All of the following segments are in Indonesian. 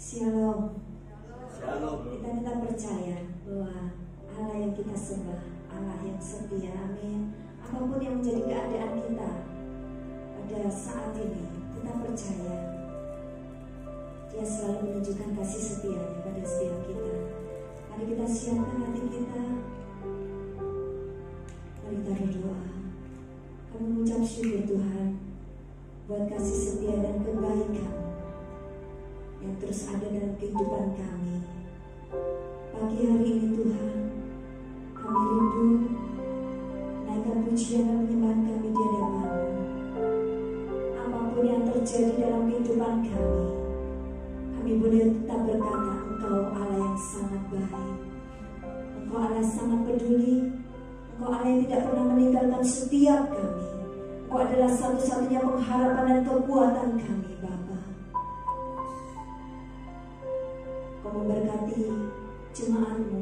Shalom. Shalom. Kita tetap percaya bahwa Allah yang kita sembah, Allah yang setia. Amin. Apapun yang menjadi keadaan kita pada saat ini, kita percaya Dia selalu menunjukkan kasih setianya pada setiap kita. Mari kita siapkan hati kita. Mari kita berdoa. Kami mengucap syukur Tuhan buat kasih setia dan kebaikan yang terus ada dalam kehidupan kami. Pagi hari ini Tuhan, kami rindu naikkan pujian dan penyembahan kami di hadapan-Mu. Apapun yang terjadi dalam kehidupan kami boleh tetap berkata, Engkau Allah yang sangat baik, Engkau Allah sangat peduli, Engkau Allah yang tidak pernah meninggalkan setiap kami. Engkau adalah satu-satunya pengharapan dan kekuatan kami, Bapa. Kau memberkati jemaat-Mu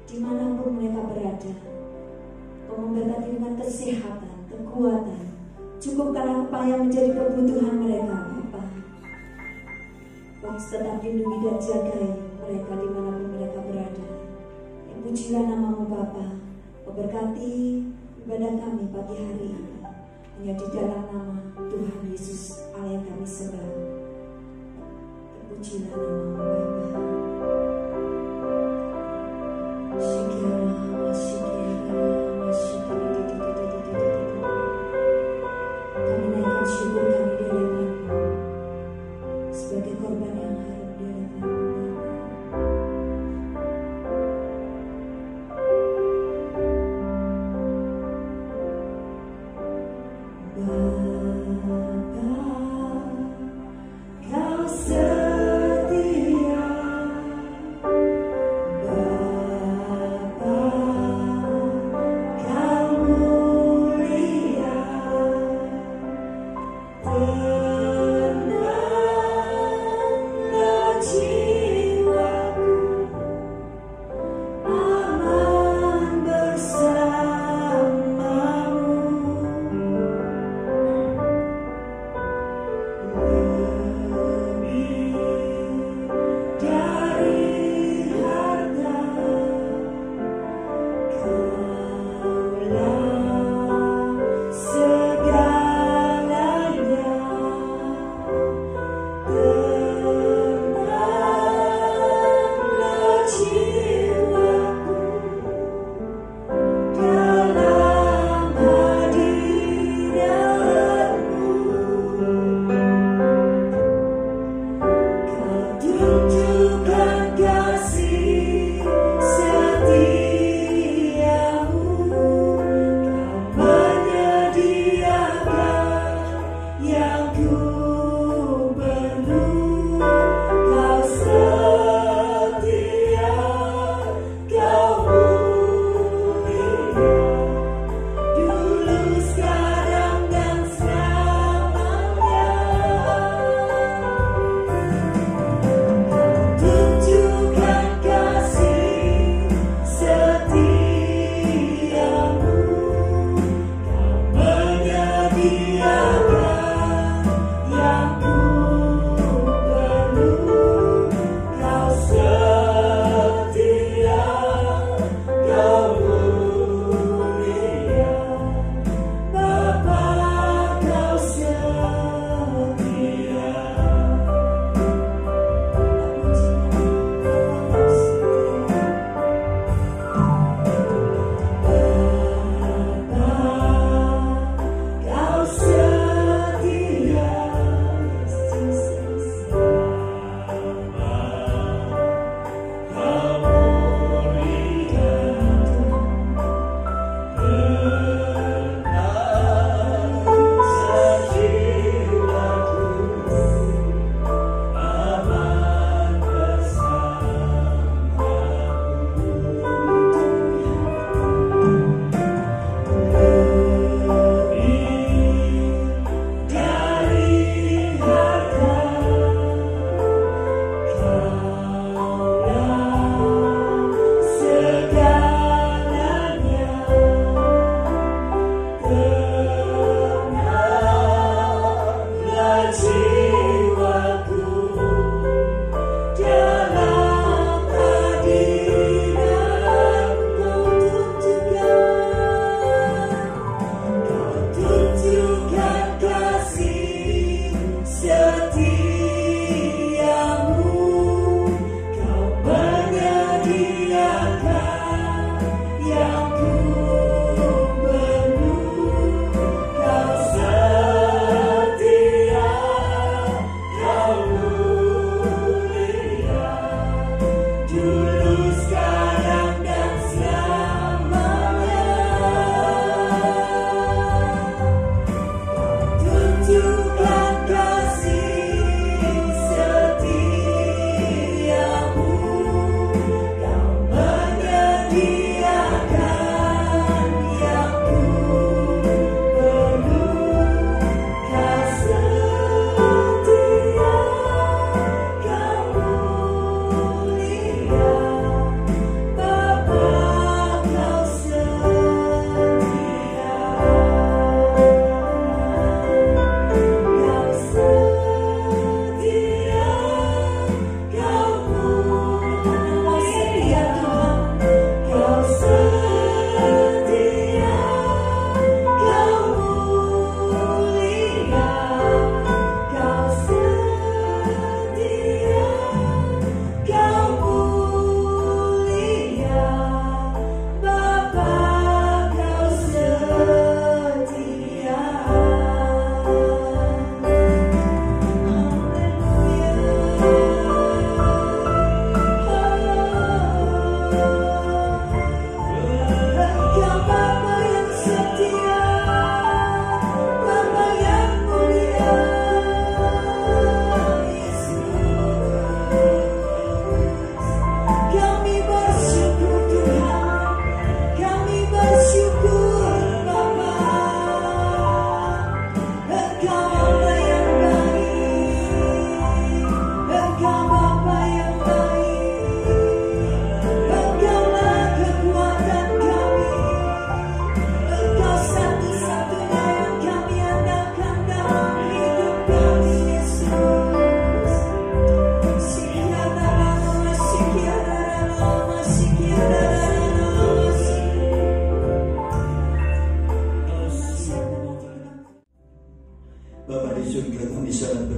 dimanapun mereka berada. Kau memberkati dengan kesehatan, kekuatan. Cukupkanlah apa yang menjadi kebutuhan mereka, Bapa. Kau tetap lindungi dan jagai mereka dimanapun mereka berada. Pujilah nama-Mu, Bapa. Kau berkati ibadah kami pagi hari ini. Hanya di dalam nama Tuhan Yesus Allah yang kami sembah. Terpujilah nama-Mu, Bapa. Kami naikkan syukur kami di hadapan-Mu sebagai korban yang harum di hadapan-Mu, Bapa. Kau setia.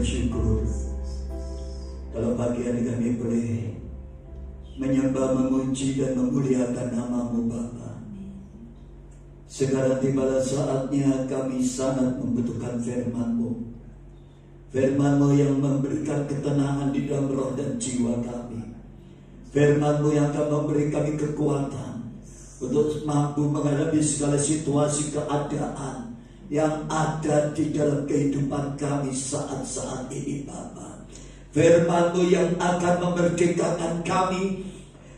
bersyukur dalam pagi hari kami boleh menyembah, memuji dan memuliakan nama-Mu Bapa. Sekarang tibalah saatnya kami sangat membutuhkan firman-Mu. Firman-Mu yang memberikan ketenangan di dalam roh dan jiwa kami. Firman-Mu yang akan memberi kami kekuatan untuk mampu menghadapi segala situasi keadaan yang ada di dalam kehidupan kami saat-saat ini Bapa. Firman-Mu yang akan memerdekakan kami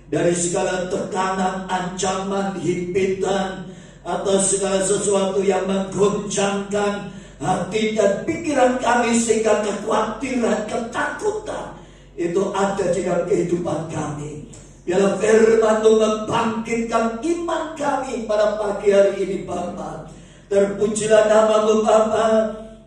dari segala tekanan, ancaman, himpitan, atau segala sesuatu yang menggoncangkan hati dan pikiran kami, sehingga kekhawatiran, ketakutan itu ada di dalam kehidupan kami. Biarlah firman-Mu membangkitkan iman kami pada pagi hari ini Bapa. Terpujilah nama-Mu Bapa.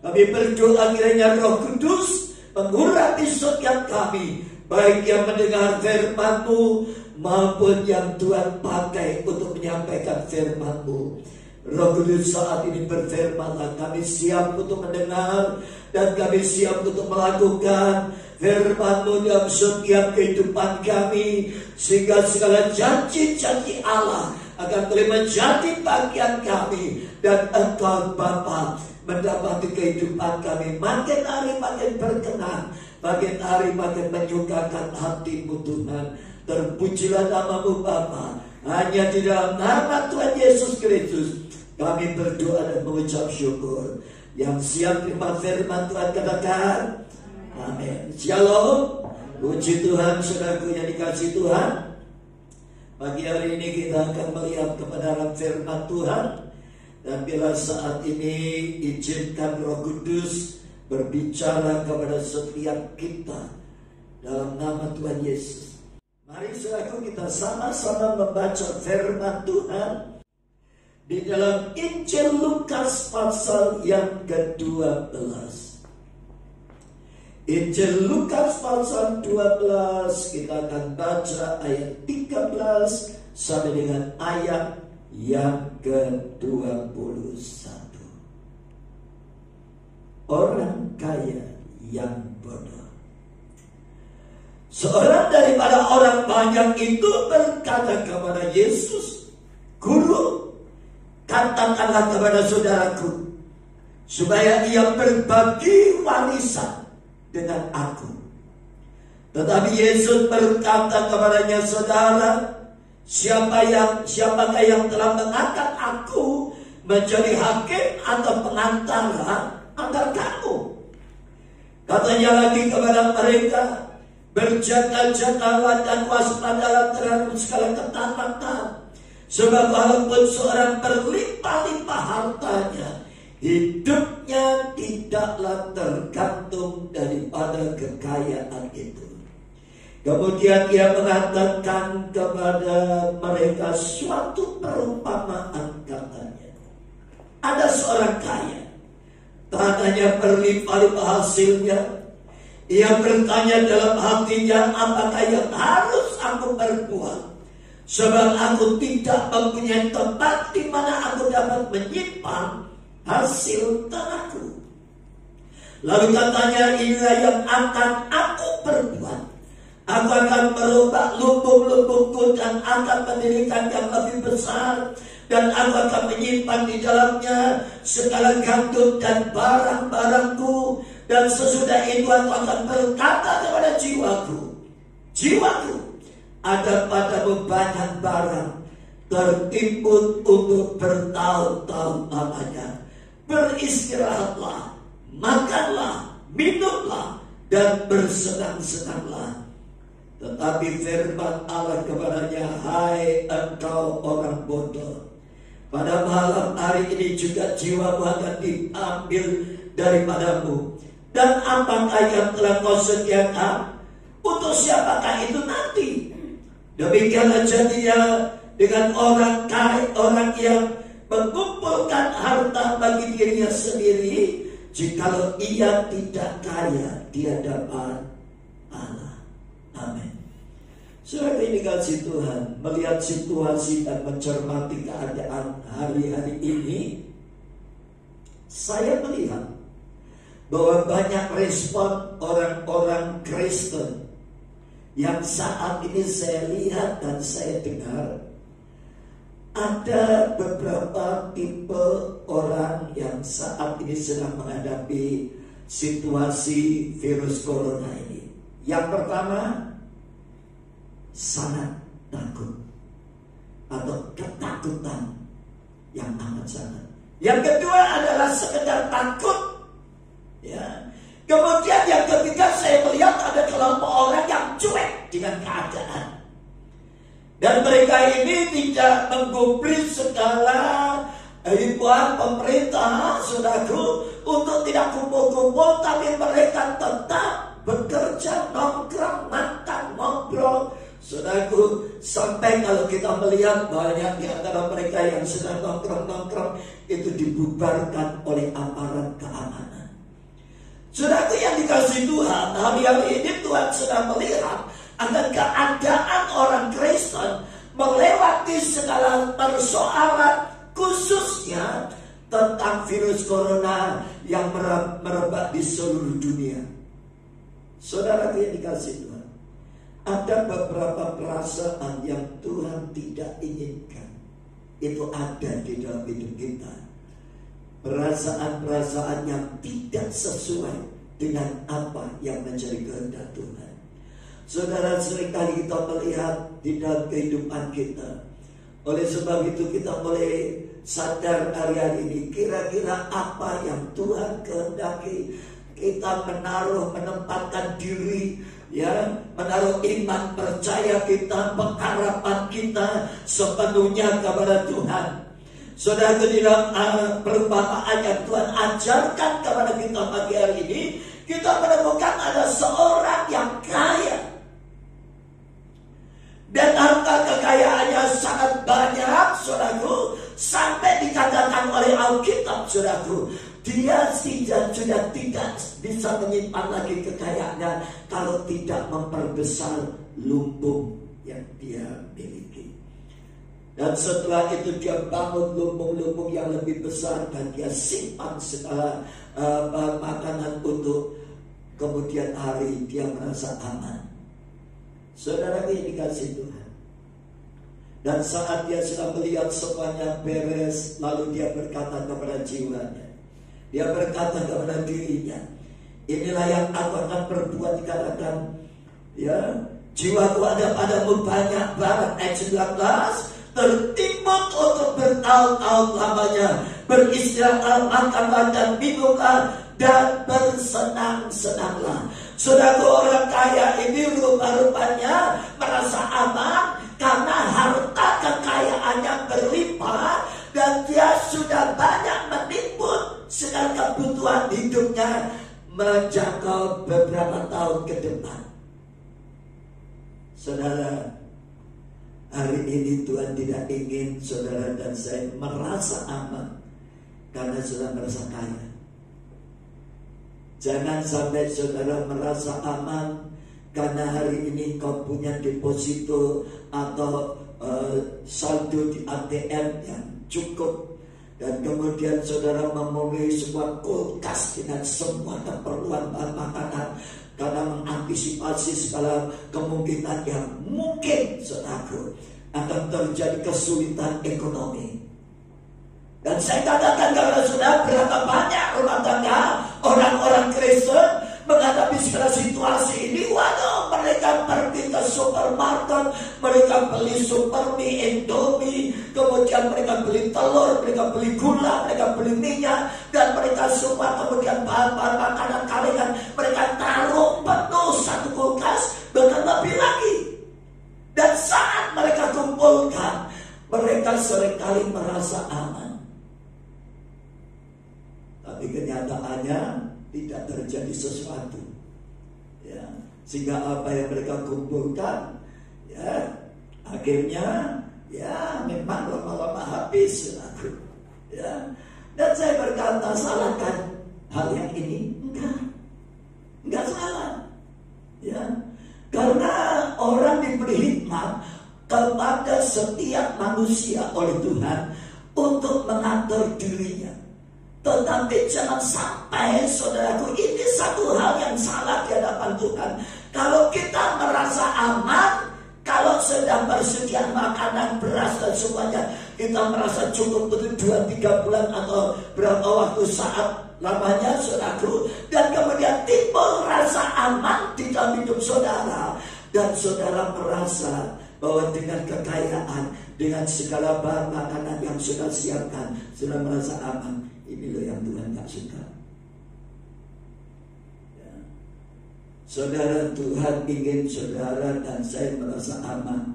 Kami berdoa kiranya Roh Kudus mengurapi setiap kami, baik yang mendengar firman-Mu maupun yang Tuhan pakai untuk menyampaikan firman-Mu. Roh Kudus saat ini berfirman-Lah, kami siap untuk mendengar dan kami siap untuk melakukan firman-Mu dalam setiap kehidupan kami, sehingga segala janji-janji Allah akan boleh menjadi bagian kami, dan Engkau Bapa mendapati kehidupan kami makin hari makin berkenan, makin hari makin menyukakan hati-Mu Tuhan. Terpujilah nama-Mu Bapa. Hanya di dalam nama Tuhan Yesus Kristus kami berdoa dan mengucap syukur. Yang siap terima firman Tuhan katakan amin. Shalom. Puji Tuhan, saudaraku yang dikasihi Tuhan. Pagi hari ini kita akan melihat kebenaran firman Tuhan. Dan bila saat ini izinkan Roh Kudus berbicara kepada setiap kita dalam nama Tuhan Yesus. Mari saudaraku kita sama-sama membaca firman Tuhan di dalam Injil Lukas pasal yang ke-12. Injil Lukas pasal 12, kita akan baca ayat 13 sampai dengan ayat yang ke-21. Orang kaya yang bodoh. Seorang daripada orang banyak itu berkata kepada Yesus, "Guru, katakanlah kepada saudaraku supaya ia berbagi warisan dengan aku." Tetapi Yesus berkata kepadanya, "Saudara, siapakah yang telah mengangkat aku menjadi hakim atau pengantara antara kamu?" Katanya lagi kepada mereka, "Berjaga-jagalah dan waspadalah terhadap segala ketakutan. Sebab walaupun seorang berlimpah-limpah hartanya, hidupnya tidaklah tergantung daripada kekayaan itu." Kemudian ia mengatakan kepada mereka suatu perumpamaan, katanya, "Ada seorang kaya, tanahnya berlimpah-limpah hasilnya. Ia bertanya dalam hatinya, apakah yang harus aku perbuat? Sebab aku tidak mempunyai tempat di mana aku dapat menyimpan hasil tanahku." Lalu katanya, "Inilah yang akan aku perbuat. Aku akan merombak lumbung-lumbungku dan akan mendirikan yang lebih besar. Dan aku akan menyimpan di dalamnya segala gandum dan barang-barangku. Dan sesudah itu aku akan berkata kepada jiwaku, jiwaku, ada padamu banyak barang tertimbun untuk bertahun-tahun lamanya. Beristirahatlah, makanlah, minumlah, dan bersenang-senanglah." Tetapi firman Allah kepadanya, "Hai engkau orang bodoh, pada malam hari ini juga jiwamu akan diambil daripadamu. Dan apakah yang telah kau sediakan? Untuk siapakah itu nanti?" Demikianlah jadinya dengan orang kaya, orang yang mengumpulkan harta bagi dirinya sendiri, jikalau ia tidak kaya di hadapan Allah. Amin. Saudara ini kasih Tuhan, melihat situasi dan mencermati keadaan hari-hari ini, saya melihat bahwa banyak respon orang-orang Kristen yang saat ini saya lihat dan saya dengar, ada beberapa tipe orang yang saat ini sedang menghadapi situasi virus corona ini. Yang pertama, sangat takut atau ketakutan yang amat sangat. Yang kedua adalah sekedar takut. Ya. Kemudian yang ketiga, saya melihat ada kelompok orang yang cuek dengan keadaan. Dan mereka ini tidak menggubris segala himbauan pemerintah, saudaraku, untuk tidak kumpul-kumpul, tapi mereka tetap bekerja, nongkrong, makan, ngobrol. Saudaraku, sampai kalau kita melihat banyak di antara mereka yang sedang nongkrong-nongkrong itu dibubarkan oleh aparat keamanan. Saudaraku yang dikasihi Tuhan, hari-hari ini Tuhan sedang melihat akan keadaan orang Kristen melewati segala persoalan, khususnya tentang virus corona yang merebak di seluruh dunia. Saudaraku yang dikasihi Tuhan, ada beberapa perasaan yang Tuhan tidak inginkan. Itu ada di dalam hidup kita. Perasaan-perasaan yang tidak sesuai dengan apa yang menjadi kehendak Tuhan. Saudara, seringkali kita melihat di dalam kehidupan kita. Oleh sebab itu kita mulai sadar hari-hari ini, kira-kira apa yang Tuhan kehendaki. Kita menempatkan diri, ya, menaruh iman, percaya kita, pengharapan kita sepenuhnya kepada Tuhan. Saudara, di dalam perumpamaan yang Tuhan ajarkan kepada kita pagi hari ini, kita menemukan ada seorang yang kaya. Dan harta kekayaannya sangat banyak, saudaraku, sampai dikatakan oleh Alkitab, saudaraku, dia sudah tidak bisa menyimpan lagi kekayaannya kalau tidak memperbesar lumbung yang dia miliki. Dan setelah itu dia bangun lumbung-lumbung yang lebih besar dan dia simpan segala makanan untuk kemudian hari dia merasa aman. Saudara yang dikasihi Tuhan. Dan saat dia sudah melihat semuanya beres, lalu dia berkata kepada jiwanya, dia berkata kepada dirinya, inilah yang aku akan perbuat. Dikatakan, ya, jiwaku ada padamu banyak barang. Ayat 19, tertimbun untuk bertahun-tahun lamanya, beristirahat, makanlah dan minumlah, dan bersenang-senanglah. Saudaraku, orang kaya ini rupa-rupanya merasa aman karena harta kekayaannya berlimpah dan dia sudah banyak menimbun segala kebutuhan hidupnya menjangkau beberapa tahun ke depan. Saudara, hari ini Tuhan tidak ingin saudara dan saya merasa aman karena sudah merasa kaya. Jangan sampai saudara merasa aman karena hari ini kau punya deposito atau saldo di ATM yang cukup, dan kemudian saudara memenuhi sebuah kulkas dengan semua keperluan bahan makanan karena mengantisipasi segala kemungkinan yang mungkin saudaraku akan terjadi kesulitan ekonomi. Dan saya katakan kepada saudara, berapa banyak rumah tangga orang-orang Kristen menghadapi segala situasi ini. Waduh, mereka pergi ke supermarket, mereka beli supermie, indomie, kemudian mereka beli telur, mereka beli gula, mereka beli minyak, dan mereka semua kemudian bahan-bahan makanan kalian mereka taruh penuh satu kulkas, bahkan lebih lagi. Dan saat mereka kumpulkan, mereka seringkali merasa aman. Tapi kenyataannya tidak terjadi sesuatu, ya, sehingga apa yang mereka kumpulkan, ya, akhirnya, ya, memang lama-lama habis, ya. Dan saya berkata, salahkan hal yang ini? Enggak salah, ya, karena orang diberi hikmat kepada setiap manusia oleh Tuhan untuk mengatur dirinya. Tetapi jangan sampai, saudaraku, ini satu hal yang salah di hadapan Tuhan. Kalau kita merasa aman, kalau sedang bersedia makanan, beras dan semuanya, kita merasa cukup untuk 2-3 bulan atau berapa waktu saat lamanya, saudaraku, dan kemudian timbul rasa aman di dalam hidup saudara, dan saudara merasa bahwa dengan kekayaan, dengan segala bahan makanan yang sudah siapkan, sudah merasa aman. Ini loh yang Tuhan gak suka. Ya. Saudara, Tuhan ingin saudara dan saya merasa aman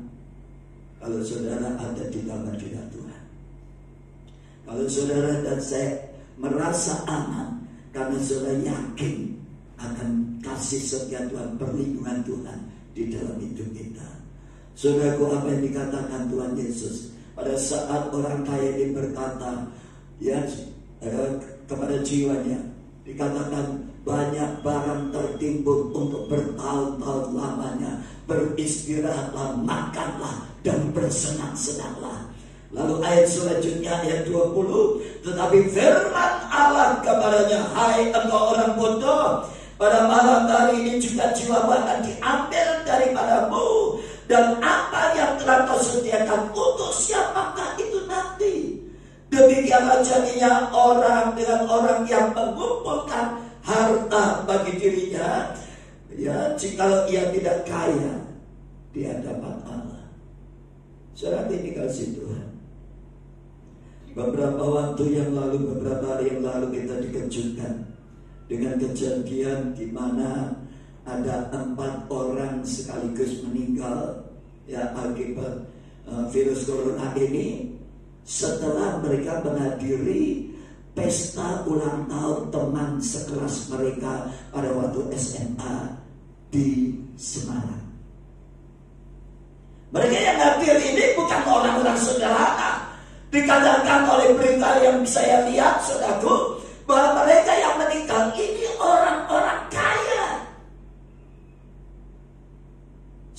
kalau saudara ada di dalam hadirat Tuhan. Kalau saudara dan saya merasa aman karena saudara yakin akan kasih setia Tuhan, perlindungan Tuhan di dalam hidup kita. Saudaraku, apa yang dikatakan Tuhan Yesus pada saat orang kaya ini berkata, ya, kepada jiwanya, dikatakan banyak barang tertimbun untuk bertahun-tahun lamanya, beristirahatlah, makanlah, dan bersenang-senanglah. Lalu ayat selanjutnya, ayat 20, tetapi firman Allah kepadanya, hai engkau orang bodoh, pada malam hari ini juga jiwamu akan diambil daripadamu, dan apa yang telah kau sediakan untuk siapakah itu nanti? Demikianlah jadinya orang dengan orang yang mengumpulkan harta bagi dirinya, ya, jikalau ia tidak kaya di hadapan Allah. Saudara, ini kasih Tuhan. Beberapa waktu yang lalu, beberapa hari yang lalu kita dikejutkan dengan kejadian di mana ada 4 orang sekaligus meninggal, ya, akibat virus corona ini, setelah mereka menghadiri pesta ulang tahun teman sekelas mereka pada waktu SMA di Semarang. Mereka yang hadir ini bukan orang-orang sederhana. Dikatakan oleh berita yang saya lihat, saudaraku, bahwa mereka yang meninggal ini orang-orang kaya.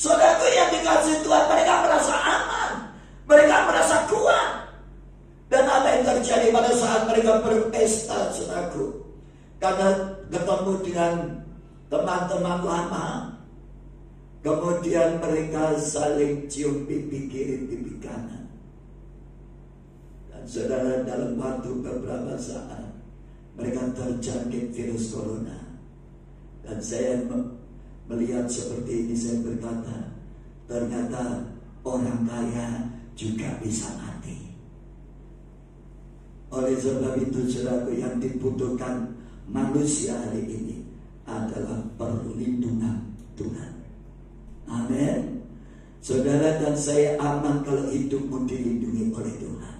Saudaraku yang dikasih Tuhan, mereka merasa aman, mereka merasa kuat. Dan apa yang terjadi pada saat mereka berpesta, saudaraku? Karena ketemu dengan teman-teman lama, kemudian mereka saling cium pipi kiri, pipi kanan. Dan saudara, dalam waktu beberapa saat mereka terjangkit virus corona. Dan saya melihat seperti ini, saya berkata, ternyata orang kaya juga bisa mati. Oleh sebab itu, saudaraku, yang dibutuhkan manusia hari ini adalah perlindungan Tuhan. Amin. Saudara dan saya aman kalau hidupmu dilindungi oleh Tuhan.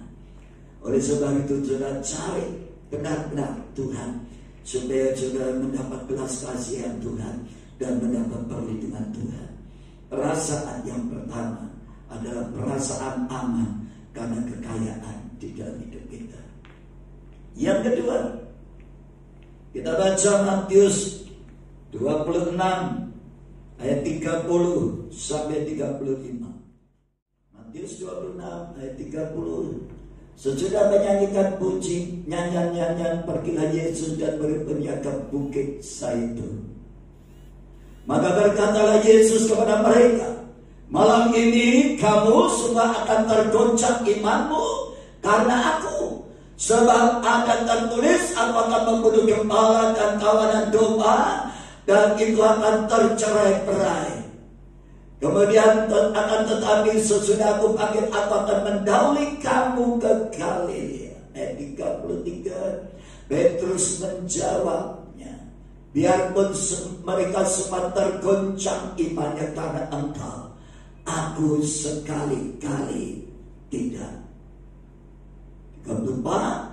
Oleh sebab itu, saudara, cari benar-benar Tuhan, supaya saudara mendapat belas kasihan Tuhan dan mendapat perlindungan Tuhan. Perasaan yang pertama adalah perasaan aman karena kekayaan di dalam hidup kita. Yang kedua, kita baca Matius 26 ayat 30 sampai 35. Matius 26 ayat 30. Sesudah menyanyikan puji, nyanyian-nyanyian, pergilah Yesus dan berpergian ke Bukit Zaitun. Maka berkatalah Yesus kepada mereka, malam ini kamu semua akan tergoncang imanmu karena aku. Sebab akan tertulis, aku akan membunuh gembala dan kawanan domba, dan itu akan tercerai-berai. Kemudian akan tetapi sesudah aku bangkit, aku akan mendahului kamu ke Galilea. Ayat 33, Petrus menjawabnya, biarpun mereka semua tergoncang imannya karena engkau, aku sekali-kali tidak. Keempat,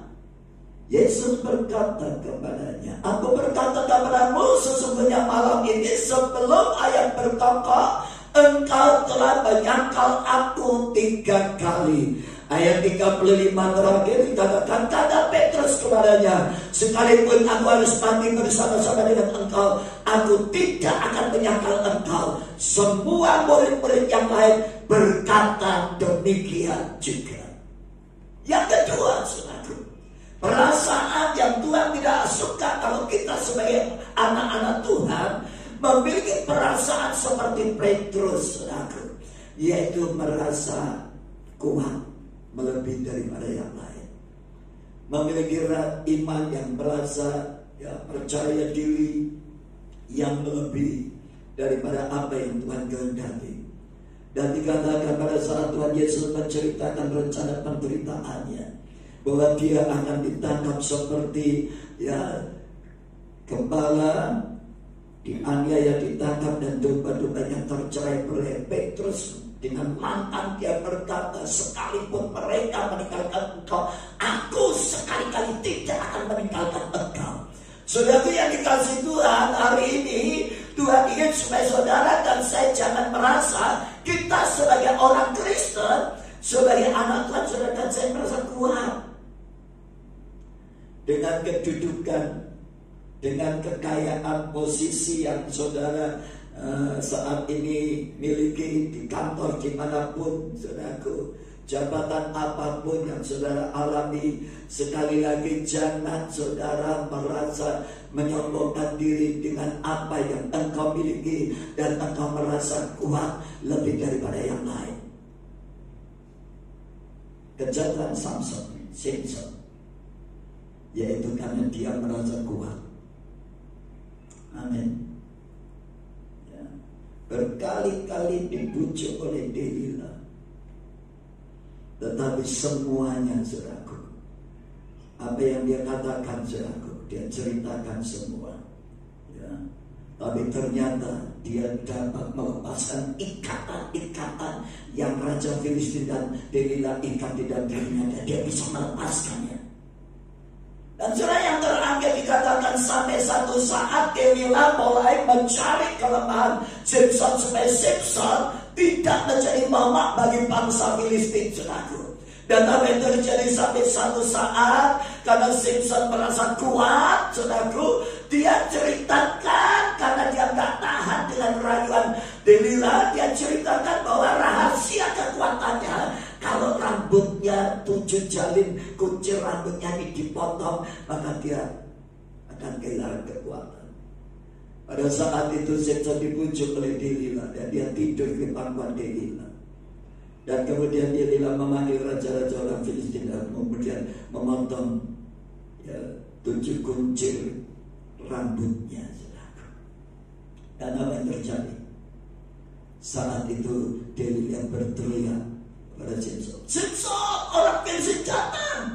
Yesus berkata kepadanya, aku berkata kepadamu, sesungguhnya malam ini sebelum ayat berkokok, engkau telah menyangkal aku 3 kali. Ayat 35 terakhir dikatakan, kata Petrus kepadanya, sekalipun aku harus mati bersama-sama dengan engkau, aku tidak akan menyangkal engkau. Semua murid-murid yang lain berkata demikian juga. Yang kedua, saudaraku, Perasaan yang Tuhan tidak suka kalau kita sebagai anak-anak Tuhan memiliki perasaan seperti Petrus, saudaraku, yaitu merasa kuat melebihi daripada yang lain. Memiliki iman yang merasa percaya diri yang melebihi daripada apa yang Tuhan kehendaki. Dan dikatakan pada saat Tuhan Yesus menceritakan rencana penderitaannya, bahwa dia akan ditangkap seperti gembala dianiaya, ditangkap dan domba-dombanya tercerai-berai. Petrus dengan lantang dia berkata, sekalipun mereka meninggalkan engkau, aku sekali-kali tidak akan meninggalkan engkau. Saudaraku yang dikasihi Tuhan, hari ini Tuhan ingin supaya saudara dan saya jangan merasa kita sebagai orang Kristen, sebagai anak Tuhan, saudara dan saya merasa kuat dengan kedudukan, dengan kekayaan posisi yang saudara saat ini miliki di kantor dimanapun, saudaraku, jabatan apapun yang saudara alami. Sekali lagi, jangan saudara merasa menyombongkan diri dengan apa yang engkau miliki dan engkau merasa kuat lebih daripada yang lain. Kejadian Simpson, yaitu karena dia merasa kuat. Amin. Berkali-kali dibujuk oleh Delila, tetapi semuanya, saudaraku, apa yang dia katakan, saudaraku, dia ceritakan semua. Tapi ternyata dia dapat melepaskan ikatan-ikatan yang Raja Filistin dan Delila ikat di dalam dirinya, dan dia bisa melepaskannya. Dan saudara yang terakhir dikatakan sampai satu saat Delila mulai mencari kelemahan Simpson supaya Simpson tidak menjadi momok bagi bangsa Filistin, saudaraku. Dan apa yang terjadi sampai satu saat, karena Simpson merasa kuat, saudaraku, dia ceritakan karena dia gak tahan dengan rayuan Delila, dia ceritakan bahwa rahasia kekuatannya, kalau rambutnya 7 jalin kuncir rambutnya ini dipotong, maka dia akan kehilangan kekuatan. Pada saat itu Simpson dibujuk oleh Delila dan dia tidur di pangkuan Delila. Dan kemudian Delila memanggil raja-raja orang Filistin dan kemudian memotong 7 kuncir rambutnya. Dan apa yang terjadi? Saat itu Delila berteriak pada Simpson, "Simpson, orang Filistin datang!"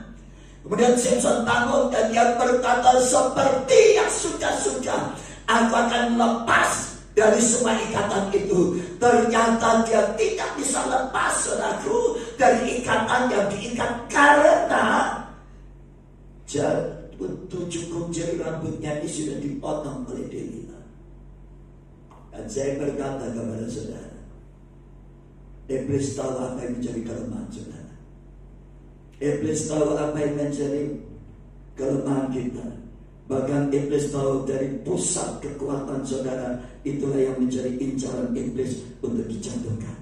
Kemudian Simpson bangun dan dia berkata, "Seperti yang sudah-sudah, aku akan lepas dari semua ikatan itu." Ternyata dia tidak bisa lepas, saudaraku, dari ikatan yang diikat karena 7 kuncir rambutnya ini sudah dipotong oleh Delila. Dan saya berkata kepada saudara, iblis tahu apa yang menjadi kelemahan saudara. Iblis tahu apa yang menjadi kelemahan kita. Bahkan iblis tahu dari pusat kekuatan saudara, itulah yang menjadi incaran iblis untuk dijatuhkan.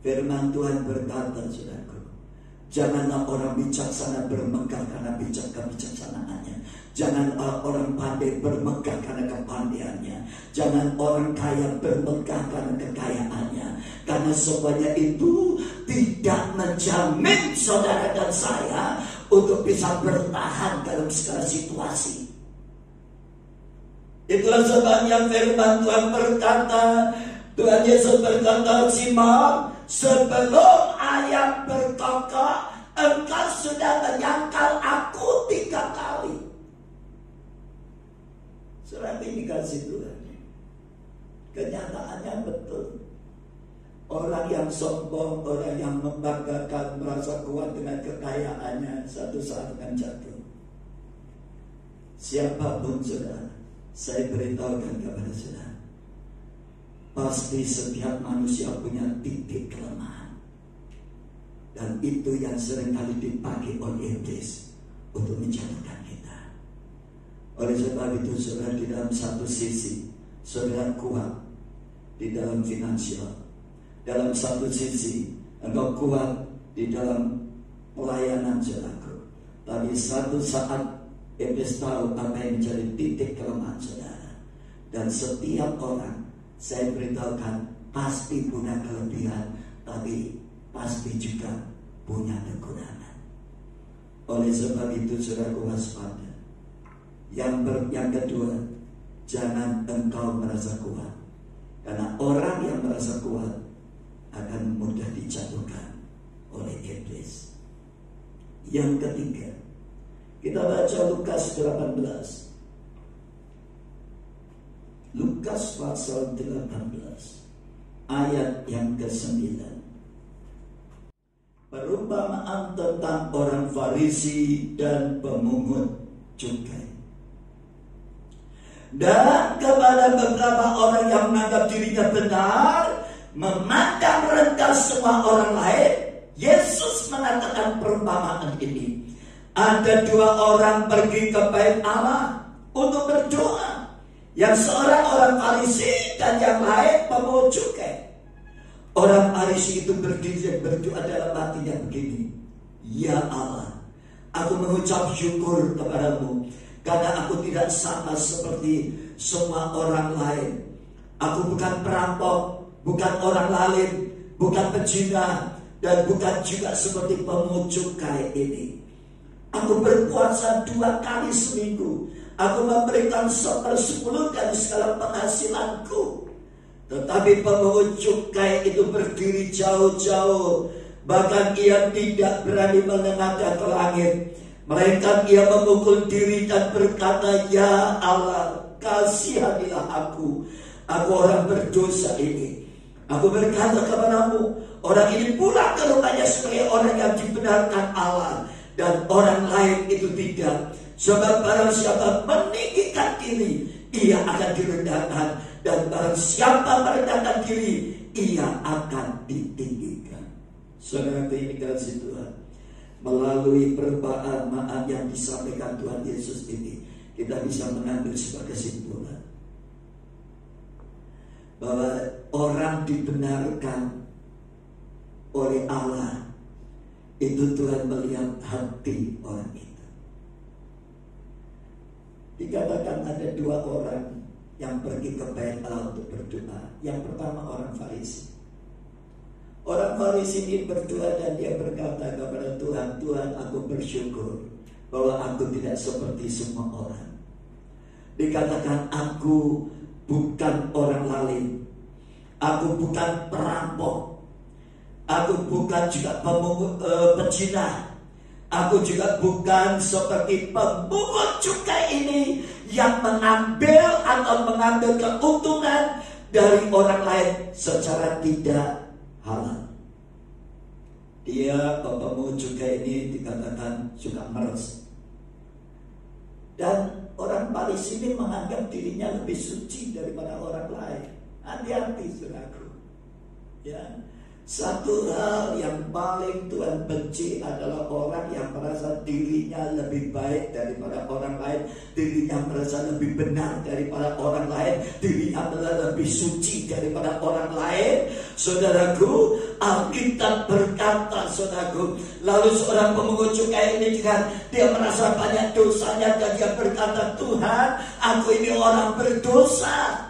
Firman Tuhan berkata, saudaraku, janganlah orang bijaksana bermegah karena kebijaksanaannya. Jangan orang pandai bermegah karena kepandaiannya. Jangan orang kaya bermegah karena kekayaannya. Karena semuanya itu tidak menjamin saudara dan saya untuk bisa bertahan dalam segala situasi. Itulah sebabnya firman Tuhan berkata, Tuhan Yesus berkata, "Simon, sebelum ayam berkokok, engkau sudah menyangkal aku 3 kali." Saudara dikasih Tuhan, kenyataannya betul. Orang yang sombong, orang yang membanggakan, merasa kuat dengan kekayaannya, satu saat akan jatuh. Siapapun saudara, saya beritahukan kepada saudara, pasti setiap manusia punya titik kelemahan. Dan itu yang seringkali dipakai oleh iblis untuk menjatuhkan kita. Oleh sebab itu saudara, di dalam satu sisi saudara kuat di dalam finansial, dalam satu sisi engkau kuat di dalam pelayanan saudaraku, Tapi satu saat Iblis tahu apa yang menjadi titik kelemahan saudara. Dan setiap orang, saya beritahukan, pasti punya kelebihan, tapi pasti juga punya kekurangan. Oleh sebab itu saudaraku waspada. Yang kedua, jangan engkau merasa kuat. Karena orang yang merasa kuat akan mudah dijatuhkan oleh iblis. Yang ketiga, kita baca Lukas 18. Lukas pasal 18 ayat yang ke-9. Perumpamaan tentang orang Farisi dan pemungut cukai. Dan kepada beberapa orang yang menganggap dirinya benar, memandang rendah semua orang lain, Yesus mengatakan perumpamaan ini. Ada dua orang pergi ke bait Allah untuk berdoa. Yang seorang orang Farisi dan yang lain pemungut cukai. Orang Farisi itu berdiri dan berdoa dalam hatinya begini. Ya Allah, aku mengucap syukur kepadamu karena aku tidak sama seperti semua orang lain. Aku bukan perampok, bukan orang lalim, bukan pezina, dan bukan juga seperti pemungut cukai ini. Aku berpuasa 2 kali seminggu. Aku memberikan 1/10 dari segala penghasilanku. Tetapi pemungut cukai itu berdiri jauh-jauh. Bahkan ia tidak berani menengadah ke langit. Melainkan ia memukul diri dan berkata, Ya Allah, kasihanilah aku. Aku orang berdosa ini. Aku berkata kepadamu, orang ini pulang ke rumahnya sebagai orang yang dibenarkan Allah. Dan orang lain itu tidak. Sebab barang siapa meninggikan diri, ia akan direndahkan. Dan barang siapa merendahkan diri, ia akan ditinggikan. Saudara ini kasih Tuhan, melalui perumpamaan yang disampaikan Tuhan Yesus ini, kita bisa mengambil sebuah kesimpulan bahwa orang dibenarkan oleh Allah itu Tuhan melihat hati orang itu. Dikatakan ada 2 orang yang pergi ke bait Allah untuk berdoa. Yang pertama orang Farisi. Orang Farisi ini berdoa dan dia berkata kepada Tuhan, Tuhan, aku bersyukur bahwa aku tidak seperti semua orang. Dikatakan aku bukan orang lalim, aku bukan perampok, aku bukan juga pezina, aku juga bukan seperti pemungut cukai ini yang mengambil atau mengambil keuntungan dari orang lain secara tidak halal. Dia pemungut cukai ini dikatakan suka meres. Dan orang Farisi ini menganggap dirinya lebih suci daripada orang lain. Hati-hati saudaraku. Ya. Satu hal yang paling Tuhan benci adalah orang yang merasa dirinya lebih baik daripada orang lain, dirinya merasa lebih benar daripada orang lain, dirinya merasa lebih suci daripada orang lain. Saudaraku, Alkitab berkata, saudaraku, lalu seorang pemungut cukai ini juga dia merasa banyak dosanya dan dia berkata, Tuhan, aku ini orang berdosa.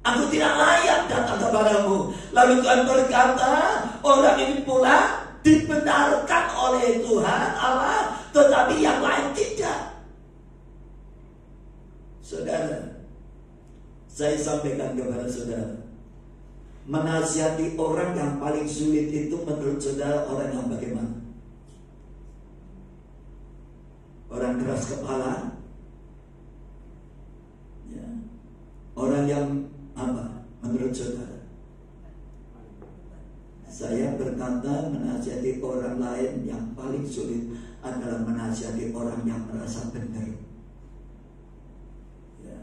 Aku tidak layak datang kepadamu. Lalu Tuhan berkata, orang ini pula dibenarkan oleh Tuhan Allah, tetapi yang lain tidak. Saudara, saya sampaikan kepada saudara, menasihati orang yang paling sulit itu menurut saudara orang yang bagaimana? Orang keras kepala? Ya. Orang yang apa menurut saudara? Saya berkata menasihati orang lain yang paling sulit adalah menasihati orang yang merasa benar. Ya.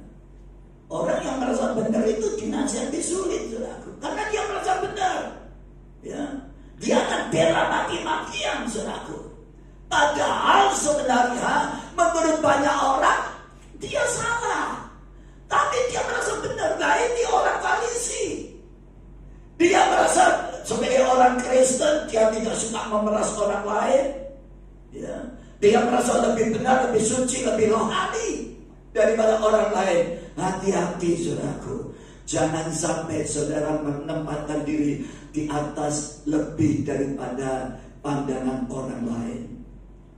Orang yang merasa benar itu dinasihati sulit, saudaraku, karena dia merasa benar. Ya. Dia akan bela maki-makian, saudaraku. Padahal sebenarnya menurut banyak orang dia salah. Tapi dia merasa benar. Nah, ini orang Farisi. Dia merasa sebagai orang Kristen dia tidak suka memeras orang lain. Ya. Dia merasa lebih benar, lebih suci, lebih rohani daripada orang lain. Hati-hati saudaraku, jangan sampai saudara menempatkan diri di atas lebih daripada pandangan orang lain.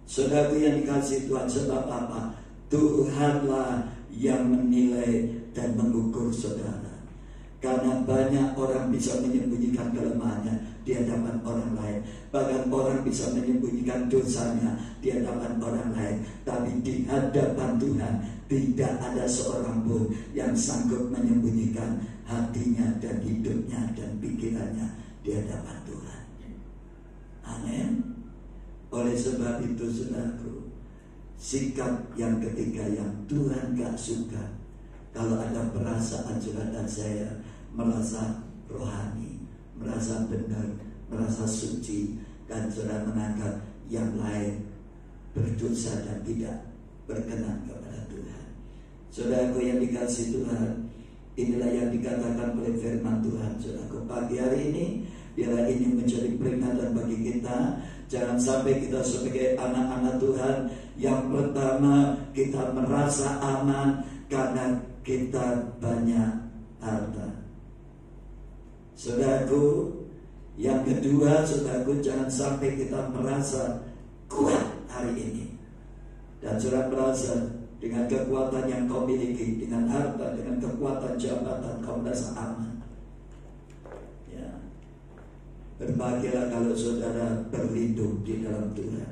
Saudaraku yang dikasihi Tuhan, sebab apa? Tuhanlah yang menilai dan mengukur saudara. Karena banyak orang bisa menyembunyikan kelemahannya di hadapan orang lain. Bahkan orang bisa menyembunyikan dosanya di hadapan orang lain. Tapi di hadapan Tuhan tidak ada seorang pun yang sanggup menyembunyikan hatinya dan hidupnya dan pikirannya di hadapan Tuhan. Amin. Oleh sebab itu saudaraku, sikap yang ketiga yang Tuhan gak suka, kalau ada perasaan saudara dan saya merasa rohani, merasa benar, merasa suci, dan saudara menganggap yang lain berdosa dan tidak berkenan kepada Tuhan. Saudaraku yang dikasihi Tuhan, inilah yang dikatakan oleh firman Tuhan. Saudaraku, pagi hari ini biarlah ini menjadi peringatan bagi kita. Jangan sampai kita sebagai anak-anak Tuhan, yang pertama kita merasa aman karena kita banyak harta. Saudaraku, yang kedua, saudaraku, jangan sampai kita merasa kuat hari ini. Dan saudara merasa dengan kekuatan yang kau miliki, dengan harta, dengan kekuatan jabatan, kau merasa aman. Ya. Berbahagialah kalau saudara berlindung di dalam Tuhan.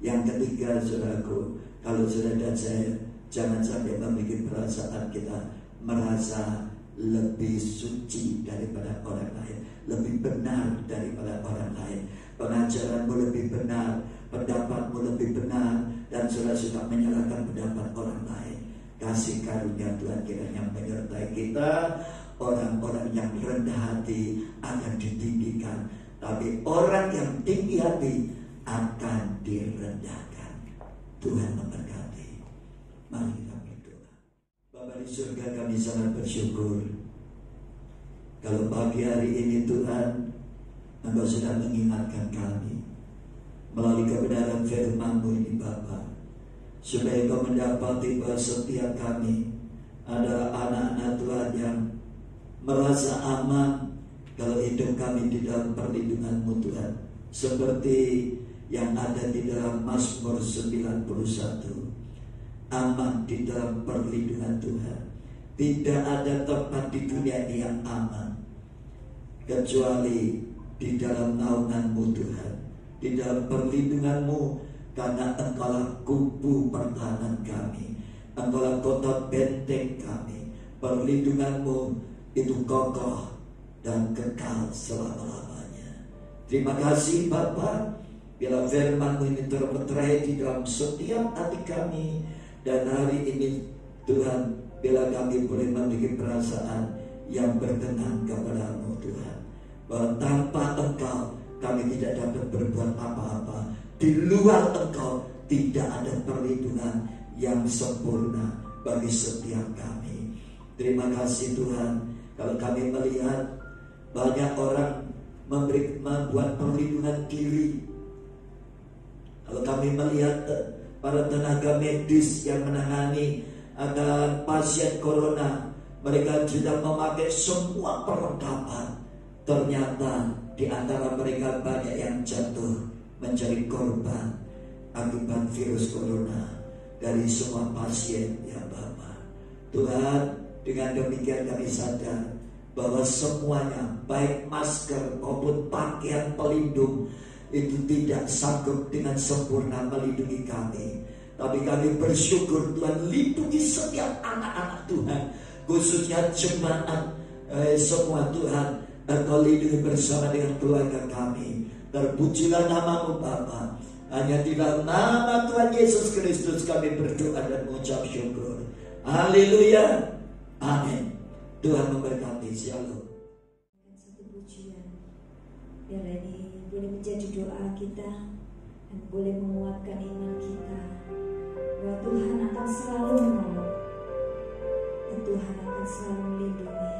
Yang ketiga, saudaraku, kalau saudara dan saya jangan sampai memiliki perasaan kita merasa lebih suci daripada orang lain, lebih benar daripada orang lain. Pengajaranmu lebih benar, pendapatmu lebih benar, dan saudara suka menyalahkan pendapat orang lain. Kasih karunia Tuhan kiranya menyertai kita. Orang-orang yang rendah hati akan ditinggikan, tapi orang yang tinggi hati akan direndahkan. Tuhan memberkati. Mari kita berdoa. Bapa di surga, kami sangat bersyukur kalau pagi hari ini Tuhan, Engkau sudah mengingatkan kami melalui kebenaran firman-Mu ini Bapa, supaya Engkau mendapati bahwa setiap kami adalah anak-anak Tuhan yang merasa aman kalau hidup kami di dalam perlindungan-Mu Tuhan, seperti yang ada di dalam Mazmur 91. Aman di dalam perlindungan Tuhan. Tidak ada tempat di dunia ini yang aman kecuali di dalam naungan-Mu Tuhan, di dalam perlindungan-Mu, karena Engkaulah kubu pertahanan kami, Engkaulah kota benteng kami. Perlindungan-Mu itu kokoh dan kekal selama-lamanya. Terima kasih Bapa, bila firman-Mu ini terpetrai di dalam setiap hati kami. Dan hari ini Tuhan, bila kami boleh memiliki perasaan yang berkenan kepada-Mu Tuhan, bahwa tanpa Engkau kami tidak dapat berbuat apa-apa. Di luar Engkau tidak ada perlindungan yang sempurna bagi setiap kami. Terima kasih Tuhan, kalau kami melihat banyak orang membuat perlindungan diri. Kalau kami melihat para tenaga medis yang menangani akan pasien corona, mereka sudah memakai semua perlengkapan. Ternyata di antara mereka banyak yang jatuh menjadi korban akibat virus corona dari semua pasien ya Bapa. Tuhan, dengan demikian kami sadar bahwa semuanya, baik masker maupun pakaian pelindung, itu tidak sanggup dengan sempurna melindungi kami. Tapi kami bersyukur Tuhan lindungi setiap anak-anak Tuhan, khususnya jemaat semua Tuhan. Engkau lindungi bersama dengan keluarga kami. Terpujilah nama-Mu Bapa. Hanya di dalam nama Tuhan Yesus Kristus kami berdoa dan mengucap syukur. Haleluya. Amin. Tuhan memberkati. Shalom. Satu pujian, biar ini boleh menjadi doa kita dan boleh menguatkan iman kita bahwa Tuhan akan selalu menolong dan Tuhan akan selalu melindungi.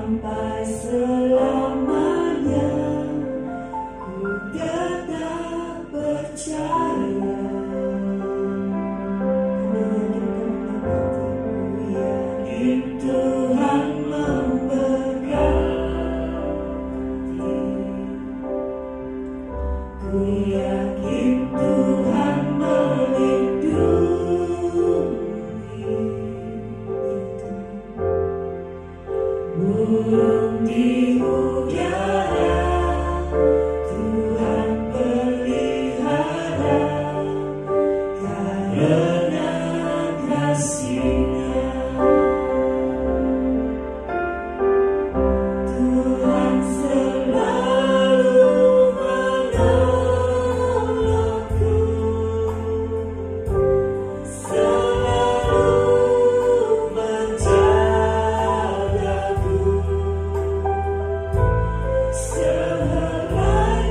sampai selamanya. Ku tetap percaya. Ku yakin Tuhan memberkati. Ku yakin Tuhan melindungi. Burung di udara Tuhan pelihara karena kasih-Nya. Tuhan selalu menolongku, selalu menjagaku, sehelai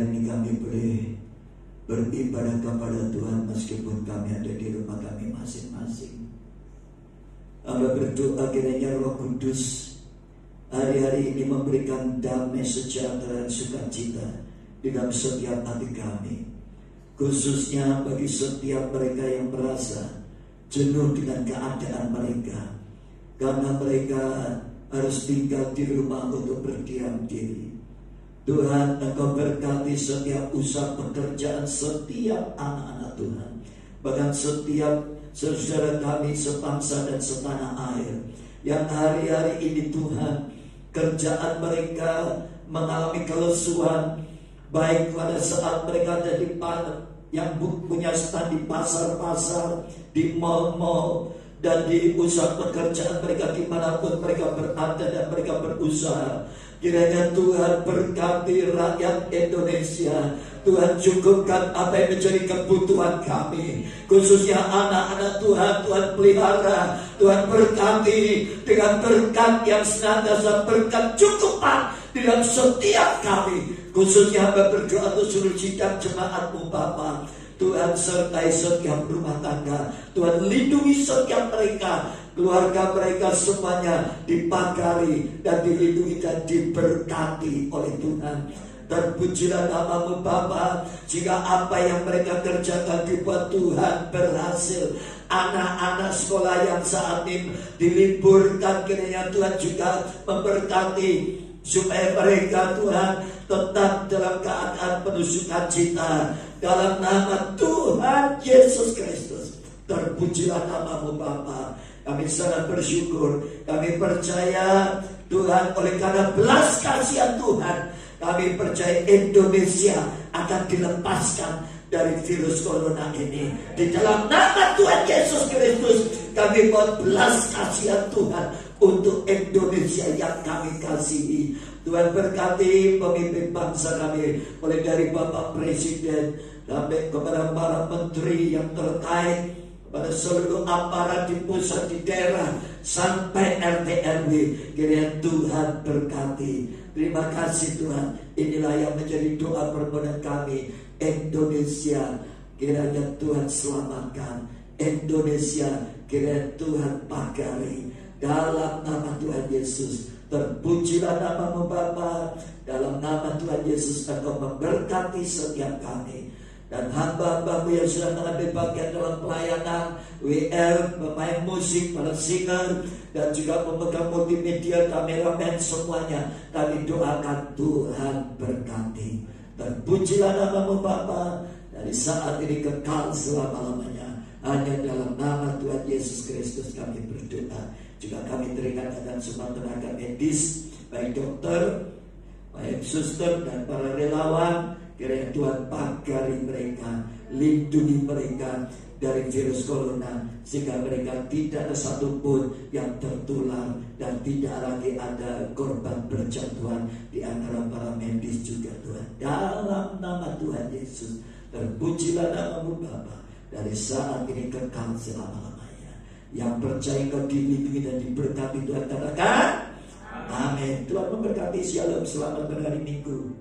hari ini kami boleh beribadah kepada Tuhan meskipun kami ada di rumah kami masing-masing. Hamba berdoa kiranya Roh Kudus hari-hari ini memberikan damai, sejahtera, dan sukacita di dalam setiap hati kami, khususnya bagi setiap mereka yang merasa jenuh dengan keadaan mereka, karena mereka harus tinggal di rumah untuk berdiam diri. Tuhan, Engkau berkati setiap usaha pekerjaan setiap anak-anak Tuhan, bahkan setiap saudara kami sebangsa dan setanah air yang hari-hari ini Tuhan, kerjaan mereka mengalami kelesuan, baik pada saat mereka ada di yang punya stand di pasar-pasar, di mal-mal, dan di usaha pekerjaan mereka dimanapun mereka berada dan mereka berusaha. Kiranya Tuhan berkati rakyat Indonesia. Tuhan cukupkan apa yang menjadi kebutuhan kami, khususnya anak-anak Tuhan. Tuhan pelihara, Tuhan berkati dengan berkat yang senantiasa, berkat cukupan di dalam setiap kami. Khususnya hamba berdoa untuk seluruh sidang jemaat-Mu Bapa. Tuhan sertai setiap rumah tangga. Tuhan lindungi setiap mereka, keluarga mereka semuanya dipagari dan dilindungi dan diberkati oleh Tuhan. Terpujilah nama-Mu Bapa, jika apa yang mereka kerjakan dibuat Tuhan berhasil. Anak-anak sekolah yang saat ini diliburkan, kiranya Tuhan juga memberkati supaya mereka Tuhan tetap dalam keadaan penuh sukacita. Dalam nama Tuhan Yesus Kristus, terpujilah nama-Mu Bapa. Kami sangat bersyukur, kami percaya Tuhan, oleh karena belas kasihan Tuhan, kami percaya Indonesia akan dilepaskan dari virus corona ini. Di dalam nama Tuhan Yesus Kristus, kami mohon belas kasihan Tuhan untuk Indonesia yang kami kasihi. Tuhan berkati pemimpin bangsa kami, mulai dari Bapak Presiden sampai kepada para menteri yang terkait, pada seluruh aparat di pusat, di daerah, sampai RT RW. Kiranya Tuhan berkati. Terima kasih Tuhan. Inilah yang menjadi doa permohonan kami. Indonesia, kiranya Tuhan selamatkan. Indonesia, kiranya Tuhan pagari. Dalam nama Tuhan Yesus, terpujilah nama-Mu Bapa. Dalam nama Tuhan Yesus, Engkau memberkati setiap kami. Dan hamba-hamba-Mu yang sudah mengambil bagian dalam pelayanan WL, pemain musik, para singer, dan juga pemegang multimedia, kameramen, semuanya kami doakan Tuhan berkati. Terpujilah nama-Mu Bapa, dari saat ini kekal selama-lamanya. Hanya dalam nama Tuhan Yesus Kristus kami berdoa. Juga kami teringatkan semua tenaga medis, baik dokter, baik suster, dan para relawan. Kiranya Tuhan pagari mereka, lindungi mereka dari virus corona, sehingga mereka tidak ada satupun yang tertular, dan tidak lagi ada korban berjatuhan di antara para medis juga Tuhan. Dalam nama Tuhan Yesus, terpujilah nama-Mu Bapa, dari saat ini kekal selama-lamanya. Yang percaya Engkau dilindungi dan diberkati Tuhan, katakan amin. Tuhan memberkati. Shalom, selamat berhari Minggu.